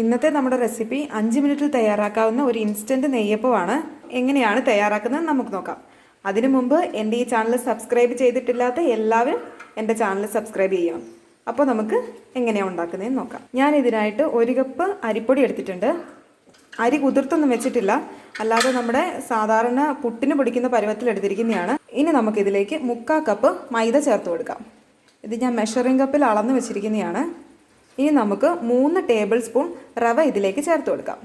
ഇന്നത്തെ നമ്മുടെ റെസിപ്പി 5 മിനിറ്റിൽ തയ്യാറാക്കാവുന്ന ഒരു ഇൻസ്റ്റൻറ്റ് നെയ്യപ്പമാണ്. എങ്ങനെയാണ് തയ്യാറാക്കുന്നത് നമുക്ക് നോക്കാം. അതിനു മുമ്പ് എൻ്റെ ഈ ചാനൽ സബ്സ്ക്രൈബ് ചെയ്തിട്ടില്ലാത്ത എല്ലാവരും എൻ്റെ ചാനൽ സബ്സ്ക്രൈബ് ചെയ്യണം. അപ്പോൾ നമുക്ക് എങ്ങനെയാണ് ഉണ്ടാക്കുന്നതെന്ന് നോക്കാം. ഞാൻ ഇതിനായിട്ട് 1 കപ്പ് അരിപ്പൊടി എടുത്തിട്ടുണ്ട്. അരി കുതിർത്തൊന്നും വെച്ചിട്ടില്ല, അല്ലാതെ നമ്മുടെ സാധാരണ പുട്ടിന് പൊടിക്കുന്ന പരുവത്തിൽ എടുത്തിരിക്കുന്നതാണ്. ഇനി നമുക്കിതിലേക്ക് 3/4 കപ്പ് മൈദ ചേർത്ത് കൊടുക്കാം. ഇത് ഞാൻ മെഷറിംഗ് കപ്പിൽ അളന്ന് വെച്ചിരിക്കുന്നതാണ്. ഇനി നമുക്ക് 3 ടേബിൾ സ്പൂൺ റവ ഇതിലേക്ക് ചേർത്ത് കൊടുക്കാം.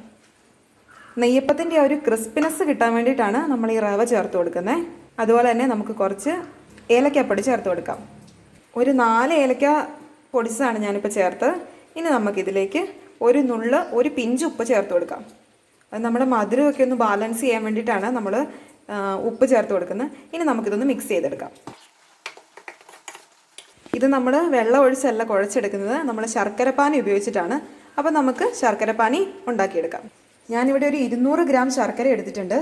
നെയ്യപ്പത്തിൻ്റെ ആ ഒരു ക്രിസ്പിനെസ് കിട്ടാൻ വേണ്ടിയിട്ടാണ് നമ്മൾ ഈ റവ ചേർത്ത് കൊടുക്കുന്നത്. അതുപോലെ തന്നെ നമുക്ക് കുറച്ച് ഏലക്കാപ്പൊടി ചേർത്ത് കൊടുക്കാം. ഒരു 4 ഏലക്ക പൊടിച്ചതാണ് ഞാനിപ്പോൾ ചേർത്ത്. ഇനി നമുക്കിതിലേക്ക് ഒരു പിഞ്ച് ഉപ്പ് ചേർത്ത് കൊടുക്കാം. അത് നമ്മുടെ മധുരമൊക്കെ ഒന്ന് ബാലൻസ് ചെയ്യാൻ വേണ്ടിയിട്ടാണ് നമ്മൾ ഉപ്പ് ചേർത്ത് കൊടുക്കുന്നത്. ഇനി നമുക്കിതൊന്ന് മിക്സ് ചെയ്തെടുക്കാം. ഇത് നമ്മൾ വെള്ളം ഒഴിച്ചല്ല കുഴച്ചെടുക്കുന്നത്, നമ്മൾ ശർക്കരപ്പാനി ഉപയോഗിച്ചിട്ടാണ്. അപ്പോൾ നമുക്ക് ശർക്കരപ്പാനി ഉണ്ടാക്കിയെടുക്കാം. ഞാനിവിടെ ഒരു 200 ഗ്രാം ശർക്കര എടുത്തിട്ടുണ്ട്.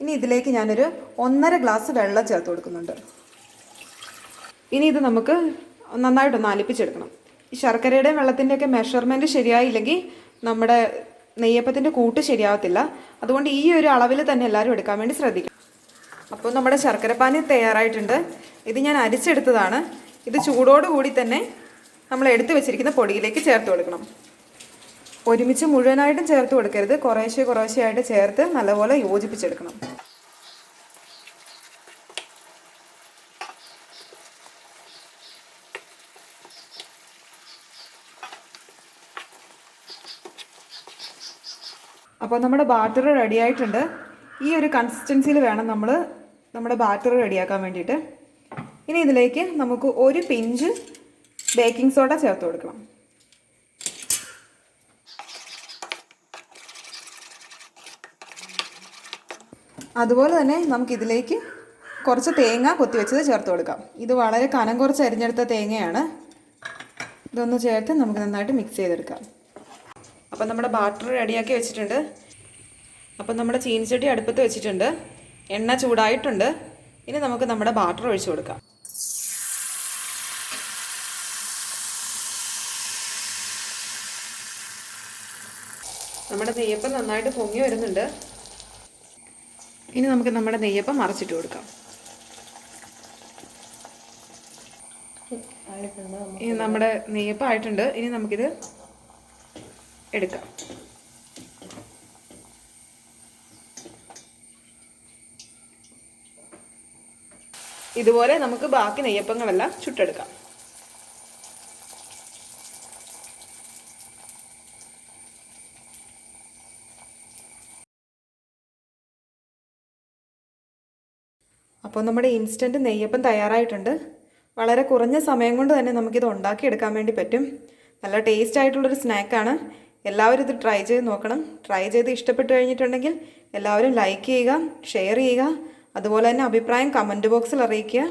ഇനി ഇതിലേക്ക് ഞാനൊരു 1.5 ഗ്ലാസ് വെള്ളം ചേർത്ത് കൊടുക്കുന്നുണ്ട്. ഇനി ഇത് നമുക്ക് നന്നായിട്ടൊന്ന് അലിപ്പിച്ചെടുക്കണം. ഈ ശർക്കരയുടെയും വെള്ളത്തിൻ്റെയൊക്കെ മെഷർമെൻറ്റ് ശരിയായില്ലെങ്കിൽ നമ്മുടെ നെയ്യപ്പത്തിൻ്റെ കൂട്ട് ശരിയാവത്തില്ല. അതുകൊണ്ട് ഈ ഒരു അളവിൽ തന്നെ എല്ലാവരും എടുക്കാൻ വേണ്ടി ശ്രദ്ധിക്കും. അപ്പോൾ നമ്മുടെ ശർക്കരപ്പാനി തയ്യാറായിട്ടുണ്ട്. ഇത് ഞാൻ അരിച്ചെടുത്തതാണ്. ഇത് ചൂടോടുകൂടി തന്നെ നമ്മൾ എടുത്തു വെച്ചിരിക്കുന്ന പൊടിയിലേക്ക് ചേർത്ത് കൊടുക്കണം. ഒരുമിച്ച് മുഴുവനായിട്ടും ചേർത്ത് കൊടുക്കരുത്, കുറേശ്ശെയായിട്ട് ചേർത്ത് നല്ലപോലെ യോജിപ്പിച്ചെടുക്കണം. അപ്പോൾ നമ്മുടെ ബാറ്റർ റെഡി ആയിട്ടുണ്ട്. ഈ ഒരു കൺസിസ്റ്റൻസിയിൽ വേണം നമ്മുടെ ബാറ്റർ റെഡിയാക്കാൻ വേണ്ടിയിട്ട്. ഇനി ഇതിലേക്ക് നമുക്ക് 1 പിഞ്ച് ബേക്കിംഗ് സോഡ ചേർത്ത് കൊടുക്കണം. അതുപോലെ തന്നെ നമുക്കിതിലേക്ക് കുറച്ച് തേങ്ങ കൊത്തിവെച്ചത് ചേർത്ത് കൊടുക്കാം. ഇത് വളരെ കനം കുറച്ച് അരിഞ്ഞെടുത്ത തേങ്ങയാണ്. ഇതൊന്ന് ചേർത്ത് നമുക്ക് നന്നായിട്ട് മിക്സ് ചെയ്തെടുക്കാം. അപ്പം നമ്മുടെ ബാറ്റർ റെഡിയാക്കി വെച്ചിട്ടുണ്ട്. അപ്പം നമ്മുടെ ചീനിച്ചട്ടി അടുപ്പത്ത് വെച്ചിട്ടുണ്ട്. എണ്ണ ചൂടായിട്ടുണ്ട്. ഇനി നമുക്ക് നമ്മുടെ ബാറ്റർ ഒഴിച്ചു കൊടുക്കാം. നമ്മുടെ നെയ്യപ്പം നന്നായിട്ട് പൊങ്ങി വരുന്നുണ്ട്. ഇനി നമുക്ക് നമ്മുടെ നെയ്യപ്പം മറിച്ചിട്ട് കൊടുക്കാം. ഇനി നമ്മുടെ നെയ്യപ്പം ആയിട്ടുണ്ട്. ഇനി നമുക്കിത് എടുക്കാം. ഇതുപോലെ നമുക്ക് ബാക്കി നെയ്യപ്പങ്ങളെല്ലാം ചുട്ടെടുക്കാം. അപ്പോൾ നമ്മുടെ ഇൻസ്റ്റൻറ്റ് നെയ്യപ്പം തയ്യാറായിട്ടുണ്ട്. വളരെ കുറഞ്ഞ സമയം കൊണ്ട് തന്നെ നമുക്കിത് ഉണ്ടാക്കിയെടുക്കാൻ വേണ്ടി പറ്റും. നല്ല ടേസ്റ്റ് ആയിട്ടുള്ളൊരു സ്നാക്കാണ്. എല്ലാവരും ഇത് ട്രൈ ചെയ്ത് നോക്കണം. ട്രൈ ചെയ്ത് ഇഷ്ടപ്പെട്ട് കഴിഞ്ഞിട്ടുണ്ടെങ്കിൽ എല്ലാവരും ലൈക്ക് ചെയ്യുക, ഷെയർ ചെയ്യുക. അതുപോലെ തന്നെ അഭിപ്രായം കമൻറ്റ് ബോക്സിൽ അറിയിക്കുക.